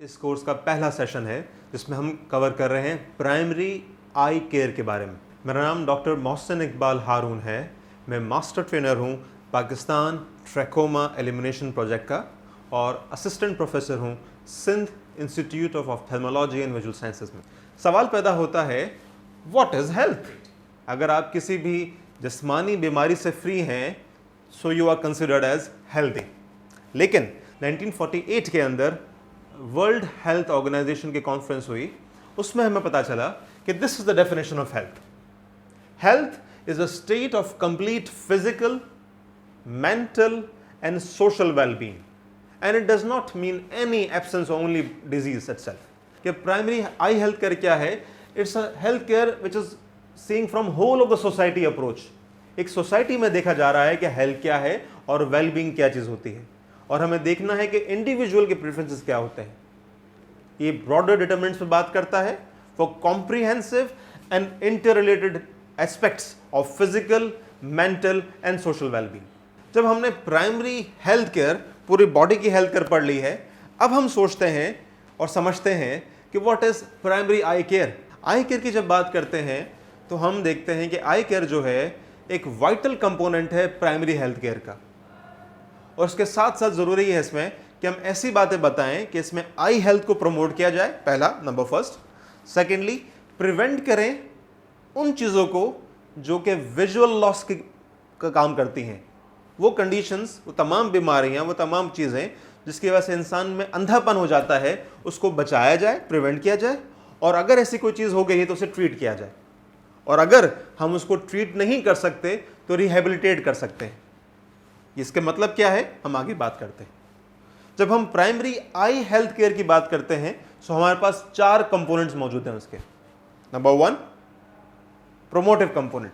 इस कोर्स का पहला सेशन है जिसमें हम कवर कर रहे हैं प्राइमरी आई केयर के बारे में। मेरा नाम डॉक्टर मोहसिन इकबाल हारून है। मैं मास्टर ट्रेनर हूं पाकिस्तान ट्रैकोमा एलिमिनेशन प्रोजेक्ट का और असिस्टेंट प्रोफेसर हूं Sindh institute of ophthalmology and visual sciences में। सवाल पैदा होता है, व्हाट इज़ हेल्थ? अगर आप किसी भी जिस्मानी बीमारी से फ्री हैं so you are considered as healthy. लेकिन 1948 के अंदर वर्ल्ड हेल्थ ऑर्गेनाइजेशन की कॉन्फ्रेंस हुई, उसमें हमें पता चला कि this is the definition of health. Health is a state of complete physical, mental and social wellbeing and it does not mean any absence only disease itself. कि primary eye health care क्या है? It's a health care which is seeing from whole of the society approach. एक society में देखा जा रहा है कि हेल्थ क्या है और वेलबींग क्या चीज होती है, और हमें देखना है कि इंडिविजुअल के प्रेफरेंसेस क्या होते हैं। ये ब्रॉडर डिटरमिनेंट्स पे बात करता है for comprehensive and inter related aspects of physical, mental and social wellbeing. जब हमने प्राइमरी हेल्थ केयर, पूरी बॉडी की हेल्थ केयर पढ़ ली है, अब हम सोचते हैं और समझते हैं कि what is primary I care. I care की जब बात करते हैं तो हम देखते हैं कि आई केयर जो है एक वाइटल कंपोनेंट है प्राइमरी हेल्थ केयर का, और उसके साथ साथ जरूरी है इसमें कि हम ऐसी बातें बताएं कि इसमें आई हेल्थ को प्रमोट किया जाए, पहला नंबर फर्स्ट। सेकेंडली, प्रिवेंट करें उन चीज़ों को जो कि विजुअल लॉस का काम करती हैं, वो कंडीशंस, वो तमाम बीमारियां, वो तमाम चीज़ें जिसकी वजह से इंसान में अंधापन हो जाता है, उसको बचाया जाए, प्रिवेंट किया जाए, और अगर ऐसी कोई चीज़ हो गई है तो उसे ट्रीट किया जाए, और अगर हम उसको ट्रीट नहीं कर सकते तो रिहेबिलिटेट कर सकते हैं। इसके मतलब क्या है, हम आगे बात करते हैं। जब हम प्राइमरी आई हेल्थ केयर की बात करते हैं तो हमारे पास 4 कंपोनेंट्स मौजूद हैं उसके। नंबर 1, प्रोमोटिव कंपोनेंट,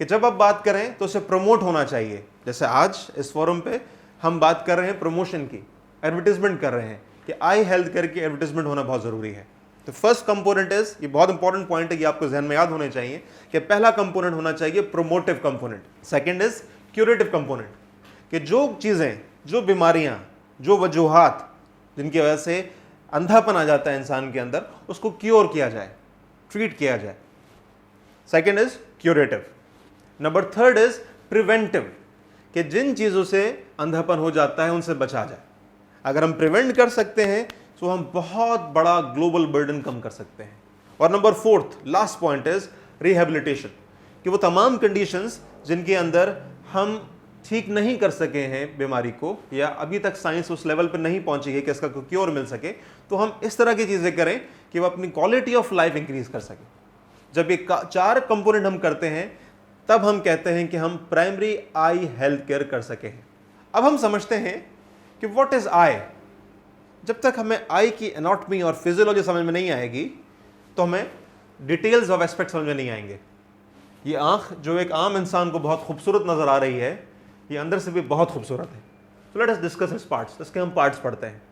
कि जब आप बात करें तो उसे प्रमोट होना चाहिए। जैसे आज इस फोरम पे हम बात कर रहे हैं प्रमोशन की, एडवर्टीजमेंट कर रहे हैं कि आई हेल्थ केयर की एडवर्टीजमेंट होना बहुत जरूरी है। तो फर्स्ट कंपोनेंट इज, ये बहुत इंपॉर्टेंट पॉइंट है, ये आपको ध्यान में याद होने चाहिए कि पहला कंपोनेंट होना चाहिए promotive component. Second is curative component, कि जो चीज़ें, जो बीमारियां, जो वजूहात जिनकी वजह से अंधापन आ जाता है इंसान के अंदर, उसको क्योर किया जाए, ट्रीट किया जाए। Second is curative. Number third is preventive, कि जिन चीज़ों से अंधापन हो जाता है उनसे बचा जाए। अगर हम प्रिवेंट कर सकते हैं तो हम बहुत बड़ा ग्लोबल बर्डन कम कर सकते हैं। और number fourth, last point is rehabilitation, कि वो तमाम कंडीशंस जिनके अंदर हम ठीक नहीं कर सके हैं बीमारी को, या अभी तक साइंस उस लेवल पर नहीं पहुंची है कि इसका कोई क्योर मिल सके, तो हम इस तरह की चीज़ें करें कि वो अपनी क्वालिटी ऑफ लाइफ इंक्रीज कर सके। जब ये 4 कंपोनेंट हम करते हैं तब हम कहते हैं कि हम प्राइमरी आई हेल्थ केयर कर सके हैं। अब हम समझते हैं कि व्हाट इज आई। जब तक हमें आई की एनाटॉमी और फिजियोलॉजी समझ में नहीं आएगी तो हमें डिटेल्स ऑफ एस्पेक्ट समझ में नहीं आएंगे। ये आंख जो एक आम इंसान को बहुत खूबसूरत नजर आ रही है, ये अंदर से भी बहुत खूबसूरत है। तो let us discuss its parts. इसके हम पार्ट्स पढ़ते हैं।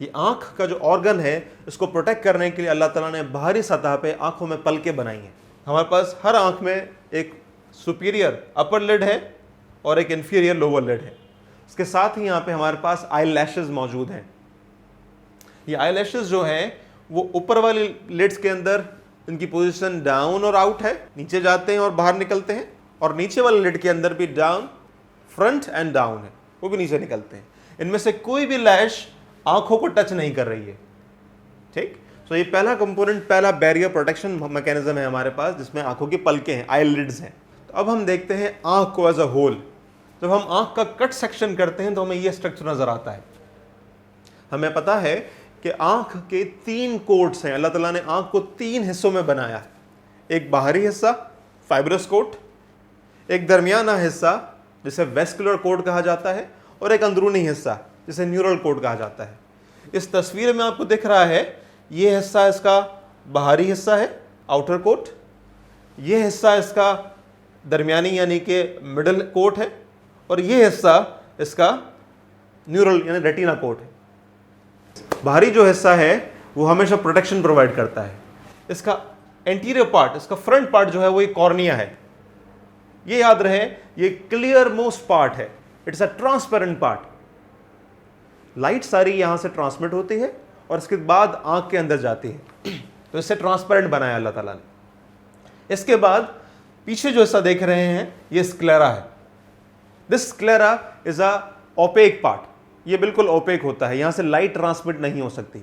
ये आंख का जो ऑर्गन है, इसको प्रोटेक्ट करने के लिए अल्लाह ताला ने बाहरी सतह पे आंखों में पलकें बनाई हैं। हमारे पास हर आंख में एक सुपीरियर अपर लिड है और एक इंफीरियर लोअर लिड है। इसके साथ ही यहाँ पे हमारे पास आई लैशेज मौजूद हैं। ये आई लैशेज जो हैं वो ऊपर वाली लिड्स के अंदर इनकी पोजीशन डाउन और आउट है, नीचे जाते हैं और बाहर निकलते हैं, और नीचे वाले लिड के अंदर भी डाउन, फ्रंट एंड डाउन है, वो भी नीचे निकलते हैं। इनमें से कोई भी लैश आंखों को टच नहीं कर रही है। ठीक, तो ये पहला कंपोनेंट, पहला बैरियर प्रोटेक्शन मैकेनिज्म है हमारे पास, जिसमें आंखों की पलकें हैं, आई लिड्स हैं। तो अब हम देखते हैं आंख को एज अ होल। जब हम आंख का कट सेक्शन करते हैं तो हमें यह स्ट्रक्चर नजर आता है। हमें पता है कि आंख के 3 कोट्स हैं। अल्लाह ताला ने आंख को 3 हिस्सों में बनाया है। एक बाहरी हिस्सा फाइब्रस कोट, एक दरमियाना हिस्सा जिसे वेस्कुलर कोट कहा जाता है, और एक अंदरूनी हिस्सा जिसे न्यूरल कोट कहा जाता है। इस तस्वीर में आपको दिख रहा है, ये हिस्सा इसका बाहरी हिस्सा है, आउटर कोट। ये हिस्सा इसका दरमियानी यानी कि मिडल कोट है, और ये हिस्सा इसका न्यूरल यानी रेटिना कोट है। बाहरी जो हिस्सा है वो हमेशा प्रोटेक्शन प्रोवाइड करता है। इसका एंटीरियर पार्ट, इसका फ्रंट पार्ट जो है वो एक कॉर्निया है। ये याद रहे, ये क्लियर मोस्ट पार्ट है, it's a transparent part. Light सारी यहां से ट्रांसमिट होती है और इसके बाद आंख के अंदर जाती है। तो इससे ट्रांसपेरेंट बनाया अल्लाह ताला ने। इसके बाद पीछे जो हिस्सा देख रहे हैं ये स्क्लेरा है। This sclera is a opaque part, ये बिल्कुल ओपेक होता है, यहां से लाइट ट्रांसमिट नहीं हो सकती,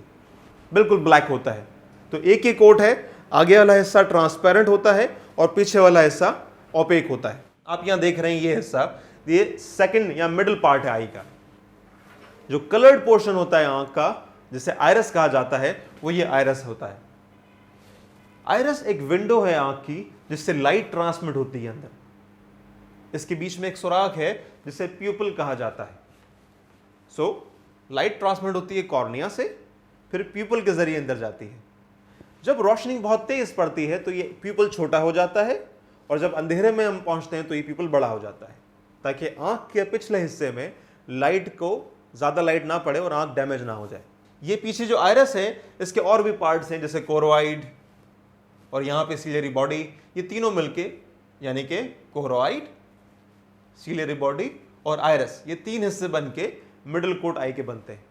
बिल्कुल ब्लैक होता है। तो एक ही कोट है, आगे वाला हिस्सा ट्रांसपेरेंट होता है और पीछे वाला हिस्सा ओपेक होता है। आप यहां देख रहे हैं ये हिस्सा, ये सेकंड या मिडिल पार्ट है आई का। जो कलर्ड पोर्शन होता है आंख का, जिसे आयरस कहा जाता है, वो ये आयरस होता है। आयरस एक विंडो है आंख की जिससे लाइट ट्रांसमिट होती है अंदर। इसके बीच में एक सुराख है जिसे प्यूपल कहा जाता है। सो लाइट ट्रांसमिट होती है कॉर्निया से, फिर प्यूपल के जरिए अंदर जाती है। जब रोशनी बहुत तेज पड़ती है तो ये प्यूपल छोटा हो जाता है, और जब अंधेरे में हम पहुंचते हैं तो ये प्यूपल बड़ा हो जाता है, ताकि आंख के पिछले हिस्से में लाइट को ज्यादा लाइट ना पड़े और आंख डैमेज ना हो जाए। ये पीछे जो आयरस है इसके और भी पार्ट्स हैं, जैसे कोरोइड और यहां पे सीलियरी बॉडी, ये तीनों मिलके यानी कि कोरोइड, सीलियरी बॉडी और आयरस, ये तीन हिस्से बन के मिडिल कोट आई के बनते हैं।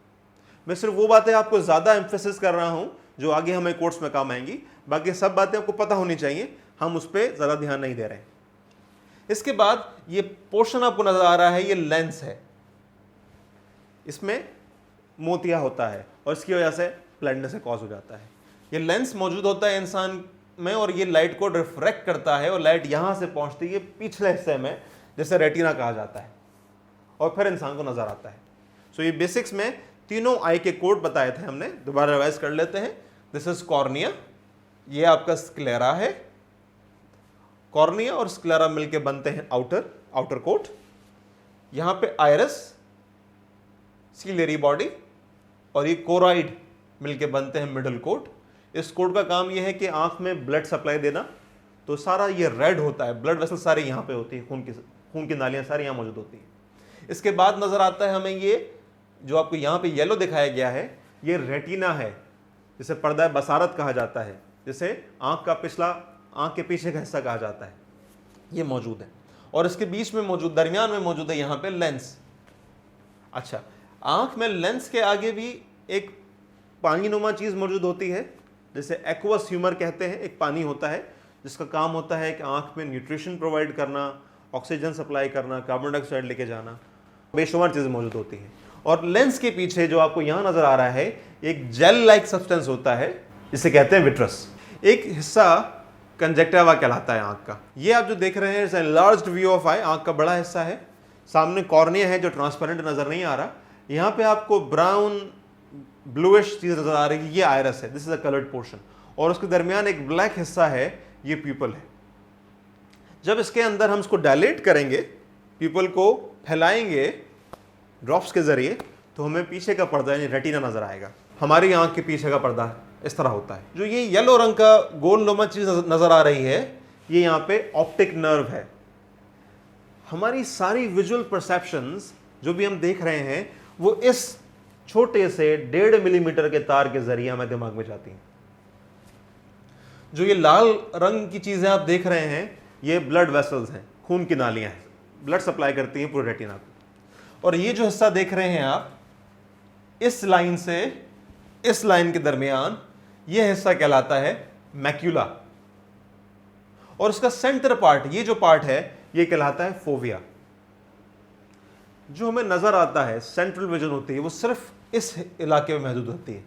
मैं सिर्फ वो बातें आपको ज्यादा एम्फेसिस कर रहा हूं जो आगे हमें कोर्स में काम आएंगी, बाकी सब बातें आपको पता होनी चाहिए, हम उस पर ज्यादा ध्यान नहीं दे रहे हैं। इसके बाद ये पोर्शन आपको नजर आ रहा है, ये लेंस है, इसमें मोतिया होता है और इसकी वजह से ब्लाइंडनेस से कॉज हो जाता है। ये लेंस मौजूद होता है इंसान में और ये लाइट को रिफ्रैक्ट करता है और लाइट यहां से पहुंचती है पिछले हिस्से में, जैसे रेटिना कहा जाता है, और फिर इंसान को नजर आता है। सो ये बेसिक्स में तीनों आई के कोड बताए थे हमने, दोबारा रिवाइज कर लेते हैं। दिस इज कॉर्निया, ये आपका स्क्लेरा है। कॉर्निया और स्क्लेरा मिलके बनते हैं आउटर कोट। यहां पे आयरस, सीलियरी बॉडी और ये कोराइड मिलके बनते हैं मिडल कोट। इस कोट का काम यह है कि आंख में ब्लड सप्लाई देना, तो सारा ये रेड होता है, ब्लड वेसल सारी यहां पे होती है, खून की नालियां सारी यहां मौजूद होती है। इसके बाद नजर आता है हमें ये जो आपको यहां पे येलो दिखाया गया है, ये रेटिना है, जिसे पर्दा बसारत कहा जाता है, जिसे आंख का पिछला, आंख के पीछे का हिस्सा कहा जाता है, ये मौजूद है। और इसके बीच में मौजूद, दरमियान में मौजूद है यहां पे लेंस। अच्छा, आंख में लेंस के आगे भी एक पानी नुमा चीज मौजूद होती है, जिसे एक्वस ह्यूमर कहते हैं। एक पानी होता है जिसका काम होता है कि आंख में न्यूट्रिशन प्रोवाइड करना, ऑक्सीजन सप्लाई करना, कार्बन डाइऑक्साइड लेके जाना, बेशुमार चीजें मौजूद होती हैं। और लेंस के पीछे जो आपको यहां नजर आ रहा है, एक जेल लाइक सब्सटेंस होता है, जिसे कहते हैं विट्रस। एक हिस्सा कंजक्टिवा कहलाता है आंख का। ये आप जो देख रहे हैं लार्ज व्यू ऑफ आई, आंख का बड़ा हिस्सा है। सामने कॉर्निया है जो ट्रांसपेरेंट नजर नहीं आ रहा। यहां पे आपको ब्राउन ब्लूइश चीज नजर आ रही है, ये आयरस है, this is a coloured portion. और उसके दरमियान एक ब्लैक हिस्सा है, ये प्यूपल है। जब इसके अंदर हम इसको डायलेट करेंगे, प्यूपल को फैलाएंगे ड्रॉप्स के जरिए, तो हमें पीछे का पर्दा यानी रेटिना नजर आएगा। हमारी आंख के पीछे का पर्दा इस तरह होता है। जो ये येलो रंग का गोल नुमा चीज नजर आ रही है, ये यहाँ पे ऑप्टिक नर्व है। हमारी सारी विजुअल परसेप्शंस जो भी हम देख रहे हैं, वो इस छोटे से 1.5 मिलीमीटर के तार के जरिए हमें दिमाग में जाती हैं। जो ये लाल रंग की चीजें आप देख रहे हैं, ये ब्लड वेसल्स हैं, खून की नालियां हैं, ब्लड सप्लाई करती हैं पूरे रेटिना को। और ये जो हिस्सा देख रहे हैं आप, इस लाइन से इस लाइन के दरमियान, ये हिस्सा कहलाता है मैक्यूला। और उसका सेंटर पार्ट, ये जो पार्ट है, ये कहलाता है फोविया। जो हमें नजर आता है, सेंट्रल विजन होती है, वो सिर्फ इस इलाके में महदूद होती है।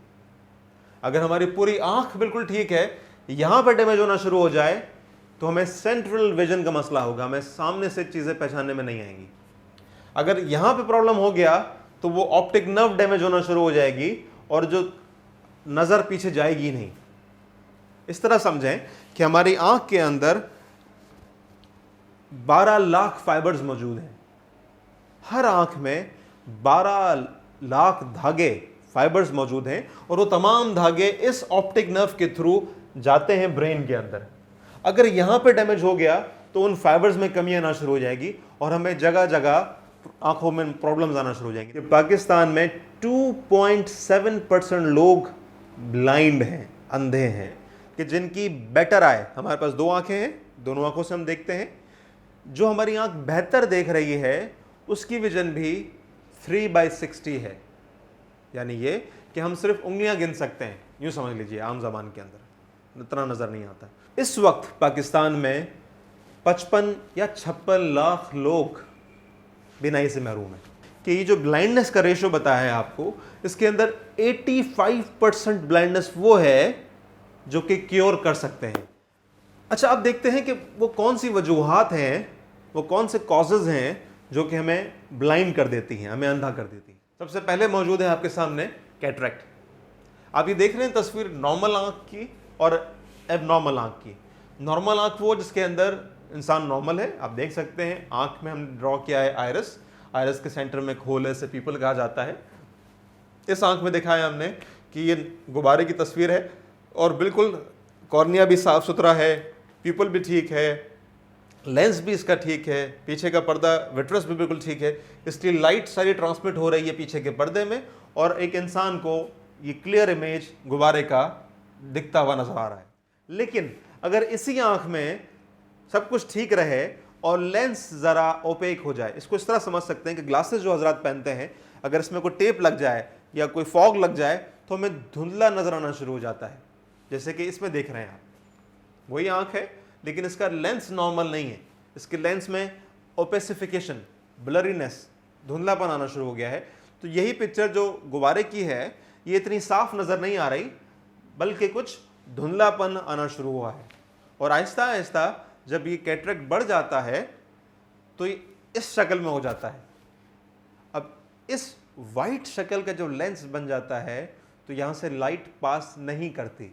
अगर हमारी पूरी आंख बिल्कुल ठीक है, यहां पर डैमेज होना शुरू हो जाए तो हमें सेंट्रल विजन का मसला होगा, हमें सामने से चीजें पहचानने में नहीं आएंगी। अगर यहां पे प्रॉब्लम हो गया तो वो ऑप्टिक नर्व डैमेज होना शुरू हो जाएगी और जो नजर पीछे जाएगी नहीं। इस तरह समझें कि हमारी आंख के अंदर 12 लाख फाइबर्स मौजूद हैं। हर आंख में 12 लाख धागे, फाइबर्स मौजूद हैं, और वो तमाम धागे इस ऑप्टिक नर्व के थ्रू जाते हैं ब्रेन के अंदर। अगर यहां पे डैमेज हो गया तो उन फाइबर्स में कमी आना शुरू हो जाएगी और हमें जगह जगह आंखों में प्रॉब्लम्स आना शुरू हो जाएंगी। पाकिस्तान में 2.7% लोग ब्लाइंड हैं, अंधे हैं, कि जिनकी बेटर आए, हमारे पास 2 आंखें हैं, दोनों आंखों से हम देखते हैं। जो हमारी आंख बेहतर देख रही है उसकी विजन भी 3/60 है। यानी ये कि कि हम सिर्फ उंगलियां गिन सकते हैं, यूँ समझ लीजिए, आम ज़बान के अंदर इतना नज़र नहीं आता। इस वक्त पाकिस्तान में 55 या 56 लाख लोग बीनाई से महरूम हैं। कि ये जो ब्लाइंडनेस का रेशो बताया है आपको, इसके अंदर 85% ब्लाइंडनेस वो है जो कि क्योर कर सकते हैं। अच्छा, अब देखते हैं कि वो कौन सी वजूहात हैं, वो कौन से कॉजेज हैं जो कि हमें ब्लाइंड कर देती हैं, हमें अंधा कर देती हैं। सबसे पहले मौजूद है आपके सामने कैटरेक्ट। आप ये देख रहे हैं तस्वीर नॉर्मल आंख की और एबनॉर्मल आंख की। नॉर्मल आंख वो जिसके अंदर इंसान नॉर्मल है, आप देख सकते हैं आंख में हम ड्रॉ किया है आयरस, आयरस के सेंटर में खोल है, इसे पीपल कहा जाता है। इस आंख में दिखाया हमने कि ये गुब्बारे की तस्वीर है और बिल्कुल कॉर्निया भी साफ सुथरा है, पीपल भी ठीक है, लेंस भी इसका ठीक है, पीछे का पर्दा विट्रस भी बिल्कुल ठीक है, इसलिए लाइट सारी ट्रांसमिट हो रही है पीछे के पर्दे में और एक इंसान को ये क्लियर इमेज गुब्बारे का दिखता हुआ नजर आ रहा है। लेकिन अगर इसी आंख में सब कुछ ठीक रहे और लेंस ज़रा ओपेक हो जाए, इसको इस तरह समझ सकते हैं कि ग्लासेस जो हजरात पहनते हैं, अगर इसमें कोई टेप लग जाए या कोई फॉग लग जाए तो हमें धुंधला नजर आना शुरू हो जाता है। जैसे कि इसमें देख रहे हैं आप, वही आंख है लेकिन इसका लेंस नॉर्मल नहीं है, इसके लेंस में ओपेसिफिकेशन, ब्लरीनेस, धुंधलापन आना शुरू हो गया है। तो यही पिक्चर जो गुब्बारे की है ये इतनी साफ नज़र नहीं आ रही, बल्कि कुछ धुंधलापन आना शुरू हुआ है। और आहिस्ता आहिस्ता जब ये कैटरेक्ट बढ़ जाता है तो ये इस शक्ल में हो जाता है। अब इस वाइट शक्ल का जो लेंस बन जाता है तो यहाँ से लाइट पास नहीं करती।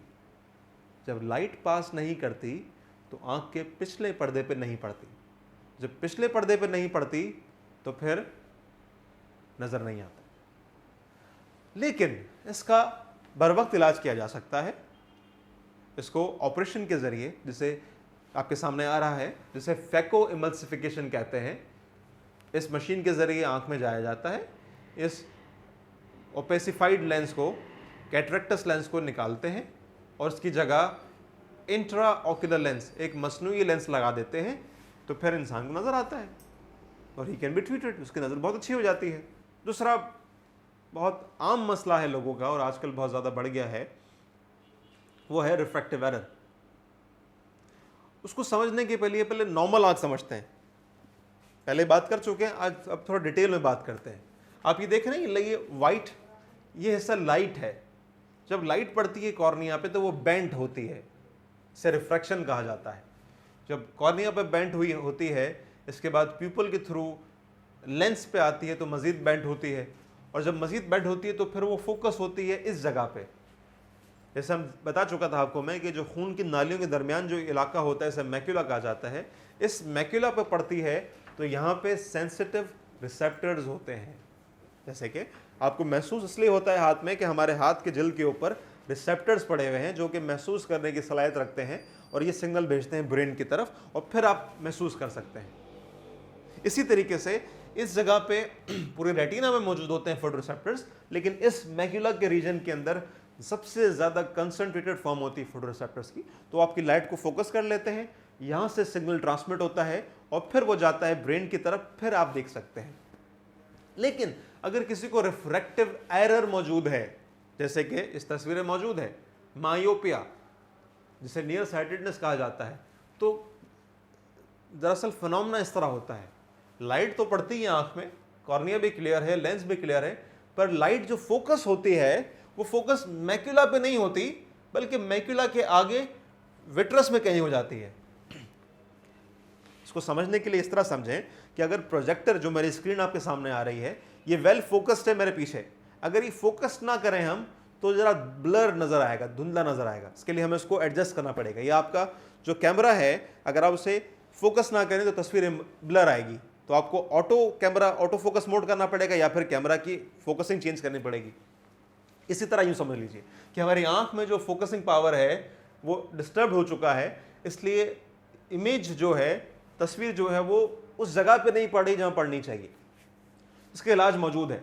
जब लाइट पास नहीं करती तो आंख के पिछले पर्दे पे नहीं पड़ती। जब पिछले पर्दे पे नहीं पड़ती तो फिर नज़र नहीं आता। लेकिन इसका बरवक्त इलाज किया जा सकता है। इसको ऑपरेशन के ज़रिए, जिसे आपके सामने आ रहा है, जिसे फैको इमल्सिफिकेशन कहते हैं, इस मशीन के ज़रिए आंख में जाया जाता है। इस ओपेसिफाइड लेंस को, कैटरेक्टस लेंस को निकालते हैं और उसकी जगह इंट्रा ऑक्यूलर लेंस, एक मसनूई लेंस लगा देते हैं, तो फिर इंसान को नज़र आता है और ही कैन बी ट्रीटेड, उसकी नज़र बहुत अच्छी हो जाती है। दूसरा बहुत आम मसला है लोगों का और आजकल बहुत ज़्यादा बढ़ गया है, वो है रिफ्रैक्टिव एरर। उसको समझने के पहले नॉर्मल आंख समझते हैं। पहले बात कर चुके हैं, आज अब थोड़ा डिटेल में बात करते हैं। आप ये देख रहे हैं, ये वाइट, ये हिस्सा लाइट है। जब लाइट पड़ती है कॉर्निया पे तो वो बेंट होती है, इसे रिफ्रैक्शन कहा जाता है। जब कॉर्निया पे बेंट हुई होती है, इसके बाद प्यूपल के थ्रू लेंस पे आती है तो मज़ीद बेंट होती है, और जब मज़ीद बेंट होती है तो फिर वो फोकस होती है इस जगह पे। जैसे हम बता चुका था आपको मैं कि जो खून की नालियों के दरमियान जो इलाका होता है, इसे मैक्यूला कहा जाता है। इस मैक्यूला पे पड़ती है तो यहाँ पे सेंसिटिव रिसेप्टर्स होते हैं। जैसे कि आपको महसूस इसलिए होता है हाथ में कि हमारे हाथ के जिल्द के ऊपर रिसेप्टर्स पड़े हुए हैं जो कि महसूस करने की सलाहियत रखते हैं और ये सिग्नल भेजते हैं ब्रेन की तरफ और फिर आप महसूस कर सकते हैं। इसी तरीके से इस जगह पे पूरे रेटिना में मौजूद होते हैं फोटो रिसेप्टर्स, लेकिन इस मैक्यूला के रीजन के अंदर सबसे ज़्यादा कंसंट्रेटेड फॉर्म होती है फोटो रिसेप्टर्स की। तो आपकी लाइट को फोकस कर लेते हैं, यहाँ से सिग्नल ट्रांसमिट होता है और फिर वो जाता है ब्रेन की तरफ, फिर आप देख सकते हैं। लेकिन अगर किसी को रिफ्रैक्टिव एरर मौजूद है, जैसे कि इस तस्वीर में मौजूद है मायोपिया, जिसे नियर साइटेडनेस कहा जाता है, तो दरअसल फिनोमेना इस तरह होता है, लाइट तो पड़ती है आंख में, कॉर्निया भी क्लियर है, लेंस भी क्लियर है, पर लाइट जो फोकस होती है वो फोकस मैक्यूला पे नहीं होती, बल्कि मैक्यूला के आगे विट्रस में कहीं हो जाती है। इसको समझने के लिए इस तरह समझें कि अगर प्रोजेक्टर, जो मेरी स्क्रीन आपके सामने आ रही है, ये वेल फोकस्ड है मेरे पीछे, अगर ये फोकस ना करें हम तो ज़रा ब्लर नज़र आएगा, धुंधला नज़र आएगा। इसके लिए हमें इसको एडजस्ट करना पड़ेगा। ये आपका जो कैमरा है, अगर आप उसे फोकस ना करें तो तस्वीरें ब्लर आएगी, तो आपको ऑटो फोकस मोड करना पड़ेगा या फिर कैमरा की फोकसिंग चेंज करनी पड़ेगी। इसी तरह यूँ समझ लीजिए कि हमारी आंख में जो फोकसिंग पावर है वो डिस्टर्ब हो चुका है, इसलिए इमेज जो है, तस्वीर जो है, वो उस जगह पे नहीं पड़ रही जहाँ पड़नी चाहिए। इसका इलाज मौजूद है।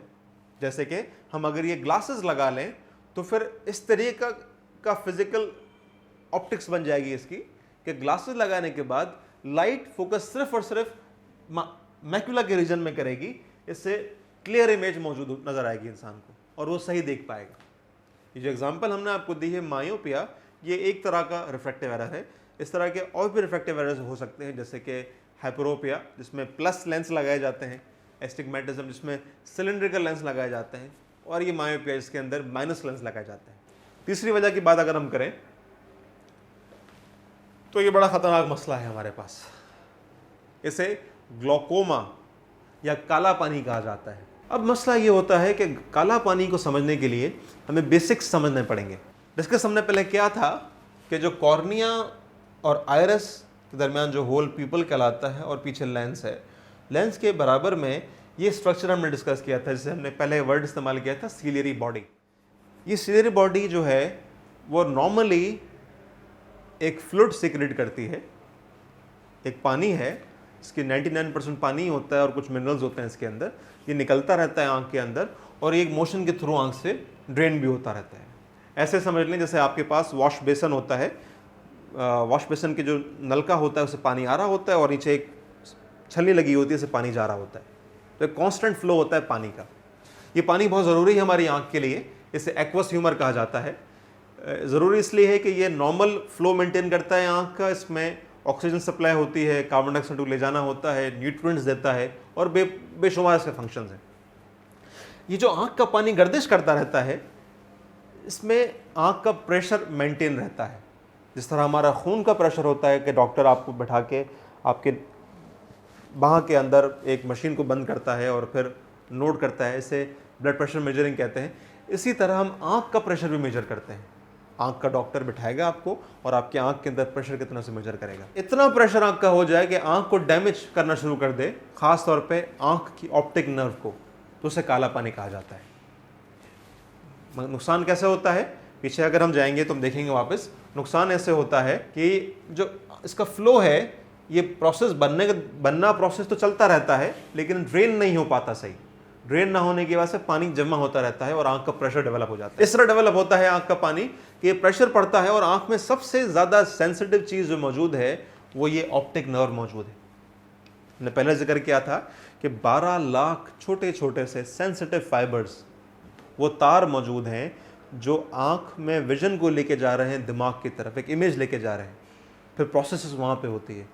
जैसे कि हम अगर ये ग्लासेस लगा लें तो फिर इस तरीके का फिजिकल ऑप्टिक्स बन जाएगी इसकी कि ग्लासेस लगाने के बाद लाइट फोकस सिर्फ और सिर्फ मैक्यूला के रीजन में करेगी, इससे क्लियर इमेज मौजूद नज़र आएगी इंसान को और वो सही देख पाएगा। ये जो एग्जांपल हमने आपको दी है मायोपिया, ये एक तरह का रिफ्रैक्टिव एरर है। इस तरह के और भी रिफ्रैक्टिव एरर्स हो सकते हैं, जैसे कि हाइपरोपिया जिसमें प्लस लेंस लगाए जाते हैं, एस्टिग्मेटिज्म जिसमें सिलिंड्रिकल लेंस लगाए जाते हैं, और ये मायोपिया जिसके अंदर माइनस लेंस लगाए जाते हैं। तीसरी वजह की बात अगर हम करें तो ये बड़ा खतरनाक मसला है हमारे पास, इसे ग्लोकोमा या काला पानी कहा जाता है। अब मसला ये होता है कि काला पानी को समझने के लिए हमें बेसिक्स समझने पड़ेंगे। डिस्कस हमने पहले क्या था कि जो कॉर्निया और आयरस के दरमियान जो होल पीपल कहलाता है और पीछे लेंस है, लेंस के बराबर में ये स्ट्रक्चर हमने डिस्कस किया था, जिसे हमने पहले वर्ड इस्तेमाल किया था सीलियरी बॉडी। ये सीलियरी बॉडी जो है वो नॉर्मली एक फ्लूइड सीक्रेट करती है, एक पानी है, इसकी 99% पानी होता है और कुछ मिनरल्स होते हैं इसके अंदर। ये निकलता रहता है आंख के अंदर और एक मोशन के थ्रू आंख से ड्रेन भी होता रहता है। ऐसे समझ लें जैसे आपके पास वॉश बेसन होता है, वॉश बेसन के जो नलका होता है उससे पानी आ रहा होता है और नीचे एक छलनी लगी होती है, इससे पानी जा रहा होता है। तो एक कॉन्स्टेंट फ्लो होता है पानी का। ये पानी बहुत ज़रूरी है हमारी आंख के लिए, इसे एक्वस ह्यूमर कहा जाता है। ज़रूरी इसलिए है कि ये नॉर्मल फ्लो मेंटेन करता है आंख का, इसमें ऑक्सीजन सप्लाई होती है, कार्बन डाइऑक्साइड को ले जाना होता है, न्यूट्रिएंट्स देता है और बेशुमार इसके फंक्शंस हैं। ये जो आंख का पानी गर्दिश करता रहता है, इसमें आंख का प्रेशर मेंटेन रहता है। जिस तरह हमारा खून का प्रेशर होता है कि डॉक्टर आपको बैठा के आपके बाह के अंदर एक मशीन को बंद करता है और फिर नोट करता है, इसे ब्लड प्रेशर मेजरिंग कहते हैं। इसी तरह हम आंख का प्रेशर भी मेजर करते हैं। आंख का डॉक्टर बिठाएगा आपको और आपके आंख के अंदर प्रेशर कितना से मेजर करेगा। इतना प्रेशर आंख का हो जाए कि आंख को डैमेज करना शुरू कर दे, खास तौर पे आंख की ऑप्टिक नर्व को, तो उसे काला पानी कहा जाता है। नुकसान कैसे होता है, पीछे अगर हम जाएंगे तो हम देखेंगे वापस। नुकसान ऐसे होता है कि जो इसका फ्लो है, ये प्रोसेस बनना प्रोसेस तो चलता रहता है लेकिन ड्रेन नहीं हो पाता सही। ड्रेन ना होने की वजह से पानी जमा होता रहता है और आंख का प्रेशर डेवलप हो जाता है। इस तरह डेवलप होता है आंख का पानी कि प्रेशर पड़ता है और आंख में सबसे ज़्यादा सेंसिटिव चीज़ जो मौजूद है वो ये ऑप्टिक नर्व मौजूद है। मैंने पहले जिक्र किया था कि 12 लाख छोटे छोटे से सेंसिटिव फाइबर्स, वो तार मौजूद हैं जो आंख में विजन को लेके जा रहे हैं, दिमाग की तरफ एक इमेज लेके जा रहे हैं, फिर प्रोसेस वहाँ पे होती है।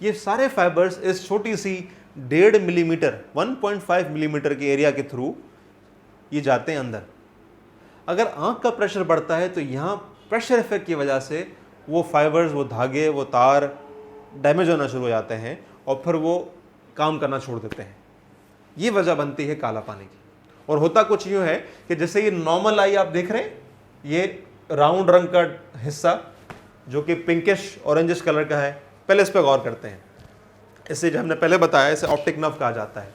ये सारे फाइबर्स इस छोटी सी 1.5 मिलीमीटर 1.5 मिलीमीटर के एरिया के थ्रू ये जाते हैं अंदर। अगर आंख का प्रेशर बढ़ता है तो यहाँ प्रेशर इफेक्ट की वजह से वो फाइबर्स, वो धागे, वो तार डैमेज होना शुरू हो जाते हैं और फिर वो काम करना छोड़ देते हैं। ये वजह बनती है काला पानी की। और होता कुछ यूँ है कि जैसे ये नॉर्मल आई आप देख रहे हैं, ये राउंड रंग का हिस्सा जो कि पिंकिश ऑरेंजिश कलर का है, पहले इस पर गौर करते हैं। इसे जो हमने पहले बताया, इसे ऑप्टिक नर्व कहा जाता है।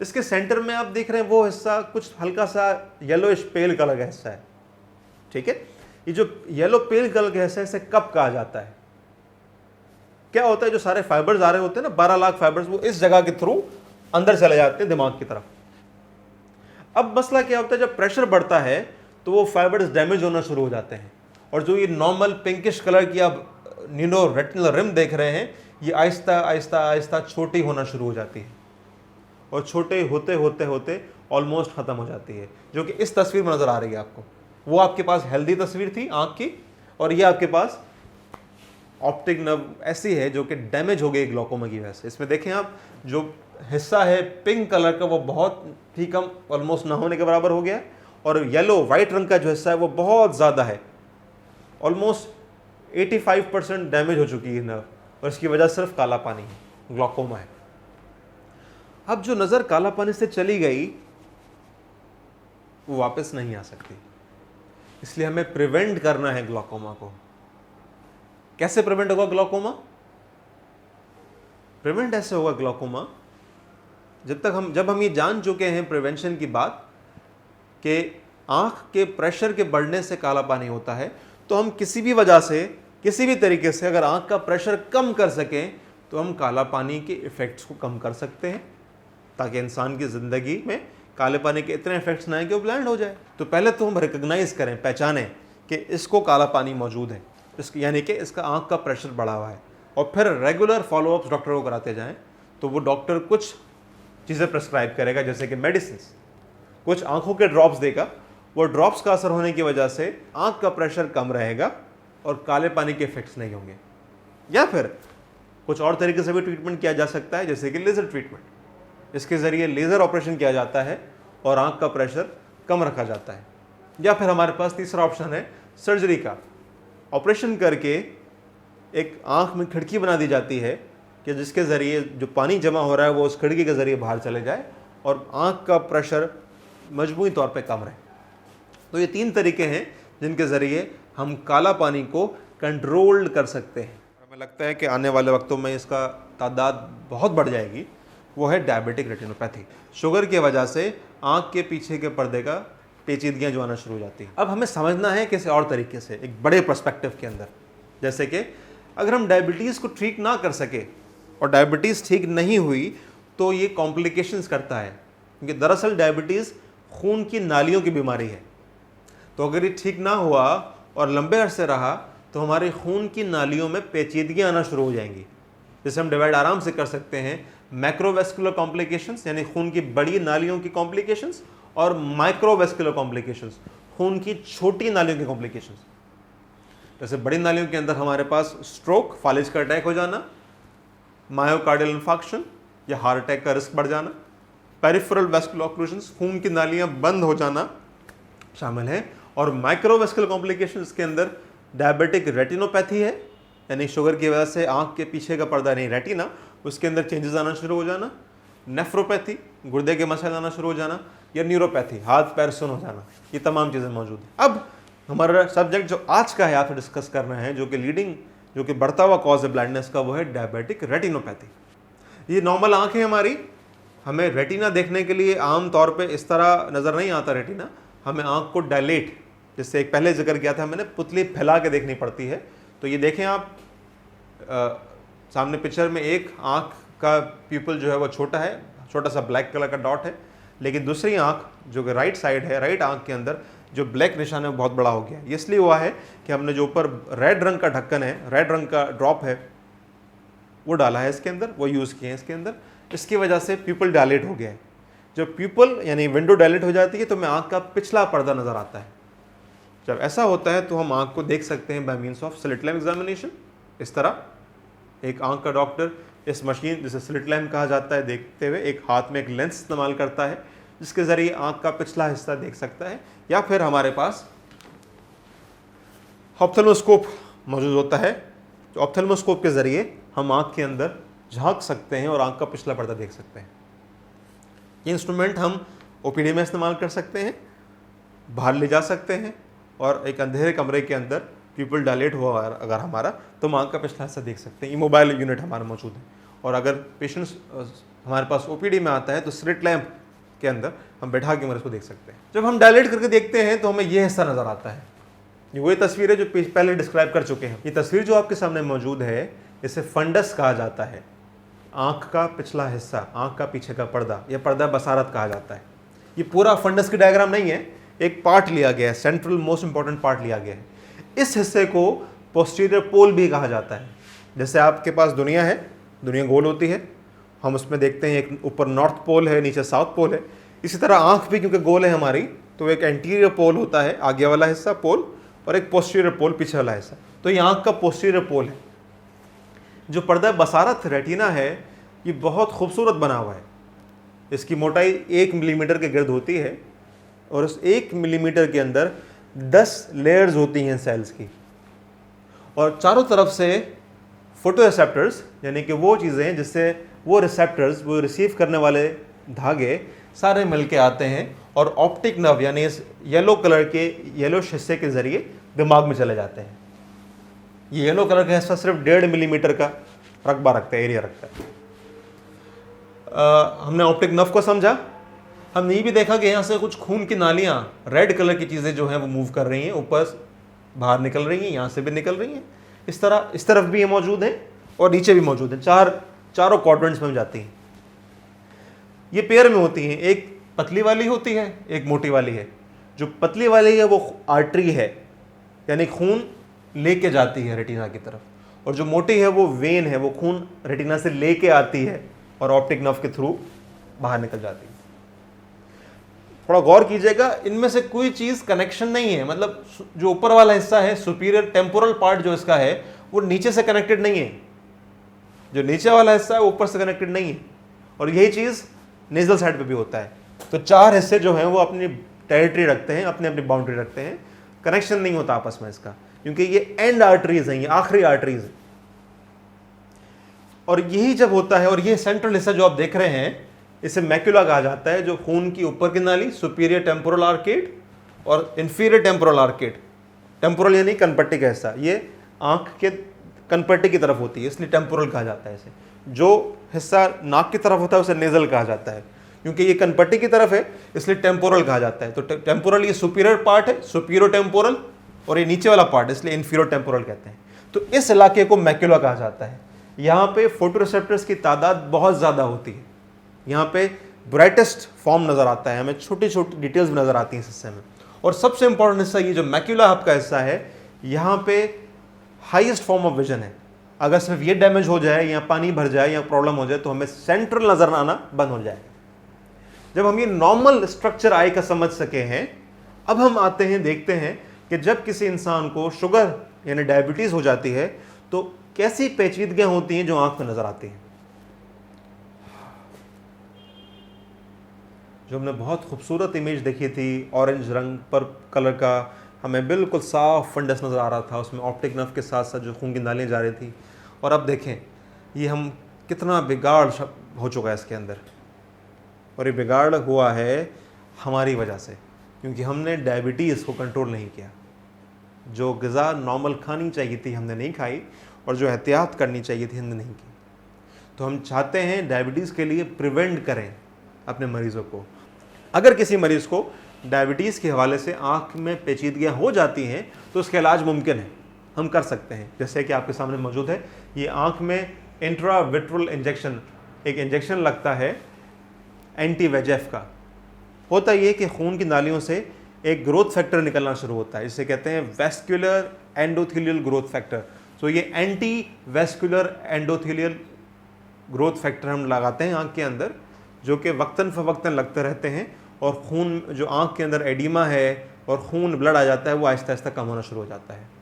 इसके सेंटर में आप देख रहे हैं वो हिस्सा कुछ हल्का सा येलोइश पेल कलर का हिस्सा है, ठीक है। ये जो येलो पेल कलर का हिस्सा है इसे कप कहा जाता है। क्या होता है, जो सारे फाइबर्स आ रहे होते हैं ना, 12 लाख फाइबर्स, वो इस जगह के थ्रू अंदर चले जाते हैं दिमाग की तरफ। अब मसला क्या होता है, जब प्रेशर बढ़ता है तो वो फाइबर्स डैमेज होना शुरू हो जाते हैं और जो ये नॉर्मल पिंकिश कलर की आप नीनो रेटिनल रिम देख रहे हैं, ये आहिस्ता आहिस्ता आहिस्ता छोटी होना शुरू हो जाती है और छोटे होते होते होते ऑलमोस्ट ख़त्म हो जाती है, जो कि इस तस्वीर में नज़र आ रही है आपको। वो आपके पास हेल्दी तस्वीर थी आँख की और ये आपके पास ऑप्टिक नर्व ऐसी है जो कि डैमेज हो गई ग्लोकोमा की वजह से। इसमें देखें आप, जो हिस्सा है पिंक कलर का वो बहुत ही कम, ऑलमोस्ट ना होने के बराबर हो गया है, और येलो वाइट रंग का जो हिस्सा है वो बहुत ज़्यादा है, ऑलमोस्ट 85% डैमेज हो चुकी है नर्व, और इसकी वजह सिर्फ काला पानी है, ग्लोकोमा है। अब जो नज़र काला पानी से चली गई वो वापस नहीं आ सकती, इसलिए हमें प्रिवेंट करना है ग्लोकोमा को। कैसे प्रिवेंट होगा ग्लोकोमा? प्रिवेंट ऐसे होगा ग्लोकोमा जब हम ये जान चुके हैं प्रिवेंशन की बात कि आँख के प्रेशर के बढ़ने से काला पानी होता है, तो हम किसी भी वजह से, किसी भी तरीके से अगर आँख का प्रेशर कम कर सकें तो हम काला पानी के इफ़ेक्ट्स को कम कर सकते हैं, ताकि इंसान की ज़िंदगी में काले पानी के इतने इफ़ेक्ट्स ना आए कि वो ब्लाइंड हो जाए। तो पहले तो हम रिकग्नाइज़ करें, पहचानें कि इसको काला पानी मौजूद है, यानी कि इसका आँख का प्रेशर बढ़ा हुआ है, और फिर रेगुलर फॉलोअप्स डॉक्टर को कराते जाएँ। तो वो डॉक्टर कुछ चीज़ें प्रेस्क्राइब करेगा, जैसे कि मेडिसिन, कुछ आँखों के ड्रॉप्स देगा वो ड्रॉप्स का असर होने की वजह से आंख का प्रेशर कम रहेगा और काले पानी के इफेक्ट्स नहीं होंगे। या फिर कुछ और तरीके से भी ट्रीटमेंट किया जा सकता है, जैसे कि लेज़र ट्रीटमेंट। इसके ज़रिए लेज़र ऑपरेशन किया जाता है और आंख का प्रेशर कम रखा जाता है। या फिर हमारे पास तीसरा ऑप्शन है सर्जरी का। ऑपरेशन करके एक आंख में खिड़की बना दी जाती है कि जिसके ज़रिए जो पानी जमा हो रहा है वो उस खिड़की के ज़रिए बाहर चले जाए और आंख का प्रेशर मजबूती तौर पे कम रहे। तो ये 3 तरीके हैं जिनके ज़रिए हम काला पानी को कंट्रोल्ड कर सकते हैं। हमें लगता है कि आने वाले वक्तों में इसका तादाद बहुत बढ़ जाएगी। वो है डायबिटिक रेटिनोपैथी। शुगर की वजह से आंख के पीछे के पर्दे का पेचीदगियाँ जो आना शुरू हो जाती हैं। अब हमें समझना है किसी और तरीके से, एक बड़े पर्सपेक्टिव के अंदर, जैसे कि अगर हम डायबिटीज़ को ठीक ना कर सके और डायबिटीज़ ठीक नहीं हुई तो ये कॉम्प्लिकेशंस करता है, क्योंकि दरअसल डायबिटीज़ खून की नालियों की बीमारी है। तो अगर ये ठीक ना हुआ और लंबे अरसे रहा तो हमारे खून की नालियों में पेचीदगियाँ आना शुरू हो जाएंगी, जिसे हम डिवाइड आराम से कर सकते हैं मैक्रोवेस्कुलर कॉम्प्लिकेशंस यानी खून की बड़ी नालियों की कॉम्प्लिकेशंस और माइक्रोवेस्कुलर कॉम्प्लिकेशंस खून की छोटी नालियों की कॉम्प्लिकेशंस। जैसे बड़ी नालियों के अंदर हमारे पास स्ट्रोक, फालिज का अटैक हो जाना, मायोकार्डियल इंफार्क्शन या हार्ट अटैक का रिस्क बढ़ जाना, पेरिफेरल वेस्कुलर ऑक्लूजन्स, खून की नालियां बंद हो जाना शामिल है। और माइक्रोवेस्कुलर कॉम्प्लिकेशंस के अंदर डायबिटिक रेटिनोपैथी है, यानी शुगर की वजह से आंख के पीछे का पर्दा नहीं रेटिना, उसके अंदर चेंजेस आना शुरू हो जाना, नेफ्रोपैथी, गुर्दे के मसाइल आना शुरू हो जाना, या न्यूरोपैथी, हाथ पैर सुन हो जाना। ये तमाम चीज़ें मौजूद हैं। अब हमारा सब्जेक्ट जो आज का है आपसे डिस्कस करना है, जो कि बढ़ता हुआ कॉज है ब्लाइंडनेस का, वो है डायबिटिक रेटिनोपैथी। ये नॉर्मल आंख है हमारी, हमें रेटिना देखने के लिए आम तौर पे इस तरह नज़र नहीं आता रेटिना, हमें आंख को डायलेट, जिससे एक पहले जिक्र किया था मैंने, पुतली फैला के देखनी पड़ती है। तो ये देखें आप सामने पिक्चर में एक आंख का प्यूपल जो है वो छोटा है, छोटा सा ब्लैक कलर का डॉट है, लेकिन दूसरी आंख जो कि राइट साइड है, राइट आंख के अंदर जो ब्लैक निशान है वो बहुत बड़ा हो गया है। ये इसलिए हुआ है कि हमने जो ऊपर रेड रंग का ढक्कन है, रेड रंग का ड्रॉप है, वो डाला है इसके अंदर, वो यूज़ किए हैं इसके अंदर। इसकी वजह से प्यूपल डायलेट हो गया है। जब प्यूपल यानी विंडो डायलेट हो जाती है तो हमें आंख का पिछला पर्दा नज़र आता है। जब ऐसा होता है तो हम आंख को देख सकते हैं bye means of slit lamp examination. इस तरह एक आंख का डॉक्टर इस मशीन, जिसे स्लिट लैम्प कहा जाता है, देखते हुए एक हाथ में एक लेंस इस्तेमाल करता है जिसके ज़रिए आंख का पिछला हिस्सा देख सकता है। या फिर हमारे पास ऑप्थेल्मोस्कोप मौजूद होता है, तो ऑप्थेल्मोस्कोप के ज़रिए हम आंख के अंदर झांक सकते हैं और आंख का पिछला पर्दा देख सकते हैं। ये इंस्ट्रूमेंट हम ओपीडी में इस्तेमाल कर सकते हैं, बाहर ले जा सकते हैं, और एक अंधेरे कमरे के अंदर प्यूपल डायलेट हुआ अगर हमारा, तो हम आंख का पिछला हिस्सा देख सकते हैं। ये मोबाइल यूनिट हमारा मौजूद है। और अगर पेशेंट्स हमारे पास ओपीडी में आता है तो स्लिट लैम्प के अंदर हम बैठा के मरीज को देख सकते हैं। जब हम डायलेट करके देखते हैं तो हमें ये हिस्सा नज़र आता है। ये वही तस्वीर है जो पहले डिस्क्राइब कर चुके हैं। ये तस्वीर जो आपके सामने मौजूद है, इसे फंडस कहा जाता है। आंख का पिछला हिस्सा, आंख का पीछे का पर्दा, यह पर्दा बसारत कहा जाता है। ये पूरा फंडस की डायग्राम नहीं है, एक पार्ट लिया गया है, सेंट्रल मोस्ट इंपॉर्टेंट पार्ट लिया गया है। इस हिस्से को पोस्टीरियर पोल भी कहा जाता है। जैसे आपके पास दुनिया है, दुनिया गोल होती है, हम उसमें देखते हैं एक ऊपर नॉर्थ पोल है, नीचे साउथ पोल है। इसी तरह आंख भी क्योंकि गोल है हमारी, तो एक एंटीरियर पोल होता है, आगे वाला हिस्सा पोल, और एक पोस्टीरियर पोल, पीछे वाला हिस्सा। तो ये आंख का पोस्टीरियर पोल है। जो पर्दा बसारत रेटिना है, ये बहुत खूबसूरत बना हुआ है। इसकी मोटाई 1 मिलीमीटर के गिर्द होती है और उस 1 मिलीमीटर के अंदर 10 लेयर्स होती हैं सेल्स की, और चारों तरफ से फोटो रिसेप्टर्स, यानी कि वो चीज़ें जिससे वो रिसेप्टर्स, वो रिसीव करने वाले धागे सारे मिल के आते हैं और ऑप्टिक नर्व यानी इस येलो कलर के येलोश हिस्से के ज़रिए दिमाग में चले जाते हैं। ये येलो कलर का हिस्सा सिर्फ 1.5 मिलीमीटर का रकबा रखता है, एरिया रखता है। हमने ऑप्टिक नर्व को समझा। हमने ये भी देखा कि यहाँ से कुछ खून की नालियाँ, रेड कलर की चीज़ें जो हैं वो मूव कर रही हैं, ऊपर बाहर निकल रही हैं, यहाँ से भी निकल रही हैं। इस तरफ भी ये मौजूद हैं और नीचे भी मौजूद हैं। चारों क्वाड्रेंट्स में जाती हैं। ये पेयर में होती हैं, एक पतली वाली होती है, एक मोटी वाली है। जो पतली वाली है वो आर्टरी है, यानी खून लेके जाती है रेटिना की तरफ, और जो मोटी है वो वेन है, वो खून रेटिना से लेके आती है और ऑप्टिक नर्व के थ्रू बाहर निकल जाती है। थोड़ा गौर कीजिएगा, इनमें से कोई चीज़ कनेक्शन नहीं है, मतलब जो ऊपर वाला हिस्सा है सुपीरियर टेम्पोरल पार्ट जो इसका है वो नीचे से कनेक्टेड नहीं है, जो नीचे वाला हिस्सा है वो ऊपर से कनेक्टेड नहीं है। और यही चीज़ नेजल साइड पे भी होता है। तो चार हिस्से जो हैं वो अपनी टेरिटरी रखते हैं, अपनी अपनी बाउंड्री रखते हैं, कनेक्शन नहीं होता आपस में इसका, क्योंकि ये एंड आर्टरीज हैं, ये आखिरी आर्टरीज हैं। और यही जब होता है, और ये सेंट्रल हिस्सा जो आप देख रहे हैं इसे मैक्यूला कहा जाता है, जो खून की ऊपर की नाली सुपीरियर टेम्पोरल आर्केड और इंफीरियर टेम्पोरल आर्केड, टेम्पोरल यानी कनपट्टी का हिस्सा, ये आंख के कनपट्टी की तरफ होती है इसलिए टेम्पोरल कहा जाता है इसे। जो हिस्सा नाक की तरफ होता है उसे नेजल कहा जाता है, क्योंकि ये कनपट्टी की तरफ है इसलिए टेम्पोरल कहा जाता है। तो टेम्पोरल ये सुपीरियर पार्ट है, सुपीरियर टेम्पोरल, और ये नीचे वाला पार्ट इसलिए इंफीरियर टेम्पोरल कहते हैं। तो इस इलाके को मैक्यूला कहा जाता है। यहाँ पे फोटोरिसेप्टर्स की तादाद बहुत ज़्यादा होती है, यहाँ पे ब्राइटेस्ट फॉर्म नज़र आता है, हमें छोटी छोटी डिटेल्स भी नज़र आती हैं इस हिस्से में। और सबसे इंपॉर्टेंट हिस्सा ये जो मैक्यूला आपका हिस्सा है, यहाँ पे हाईएस्ट फॉर्म ऑफ विजन है। अगर सिर्फ ये डैमेज हो जाए या पानी भर जाए या प्रॉब्लम हो जाए तो हमें सेंट्रल नज़र आना बंद हो जाए। जब हम ये नॉर्मल स्ट्रक्चर आई का समझ सके हैं, अब हम आते हैं देखते हैं कि जब किसी इंसान को शुगर यानी डायबिटीज़ हो जाती है तो कैसी पेचीदगियाँ होती हैं जो आंख में नज़र आती हैं। जो हमने बहुत खूबसूरत इमेज देखी थी, ऑरेंज रंग पर कलर का, हमें बिल्कुल साफ फंडस नज़र आ रहा था, उसमें ऑप्टिक नर्व के साथ साथ जो खून की नालियाँ जा रही थी। और अब देखें ये हम कितना बिगाड़ हो चुका है इसके अंदर, और ये बिगाड़ हुआ है हमारी वजह से, क्योंकि हमने डायबिटीज़ को कंट्रोल नहीं किया। जो ग़िज़ा नॉर्मल खानी चाहिए थी हमने नहीं खाई, और जो एहतियात करनी चाहिए थी हमने नहीं की। तो हम चाहते हैं डायबिटीज़ के लिए प्रिवेंट करें अपने मरीज़ों को। अगर किसी मरीज़ को डायबिटीज़ के हवाले से आँख में पेचीदगियाँ हो जाती हैं तो उसका इलाज मुमकिन है, हम कर सकते हैं। जैसे कि आपके सामने मौजूद है, ये आँख में इंट्राविट्रल इंजेक्शन, एक इंजेक्शन लगता है एंटी VEGF का। होता ये कि खून की नालियों से एक ग्रोथ फैक्टर निकलना शुरू होता है, जिसे कहते हैं वेस्कुलर एंडोथेलियल ग्रोथ फैक्टर। तो ये anti vascular endothelial growth factor हम लगाते हैं आँख के अंदर, जो कि वक्तन फ़वक्तन लगते रहते हैं, और खून जो आँख के अंदर एडिमा है और खून ब्लड आ जाता है वो आहिस्ता आहिस्ता कम होना शुरू हो जाता है।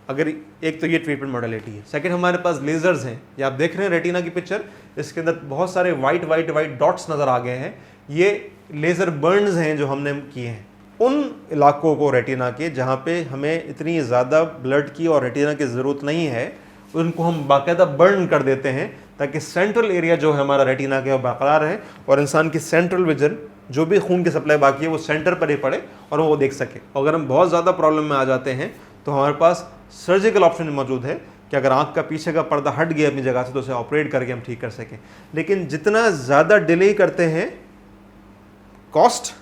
अगर एक तो ये ट्रीटमेंट मॉडलिटी है। सेकंड, हमारे पास लेज़र्स हैं। ये आप देख रहे हैं रेटिना की पिक्चर, इसके अंदर बहुत सारे वाइट डॉट्स नज़र आ गए हैं। ये लेज़र बर्न्स हैं जो हमने किए हैं उन इलाकों को रेटिना के जहाँ पे हमें इतनी ज़्यादा ब्लड की और रेटिना की ज़रूरत नहीं है, उनको हम बाकायदा बर्न कर देते हैं ताकि सेंट्रल एरिया जो है हमारा रेटिना के वो बरकरार है, और इंसान की सेंट्रल विजन जो भी खून की सप्लाई बाकी है वो सेंटर पर ही पड़े और वो देख सके। अगर हम बहुत ज़्यादा प्रॉब्लम में आ जाते हैं तो हमारे पास सर्जिकल ऑप्शन मौजूद है कि अगर आँख का पीछे का पर्दा हट गया अपनी जगह से तो उसे ऑपरेट करके हम ठीक कर सकें। लेकिन जितना ज़्यादा डिले करते हैं कॉस्ट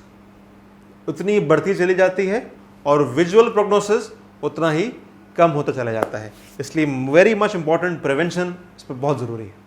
उतनी बढ़ती चली जाती है और विजुअल प्रोग्नोसिस उतना ही कम होता चला जाता है। इसलिए वेरी मच इंपॉर्टेंट प्रिवेंशन इस पर बहुत ज़रूरी है।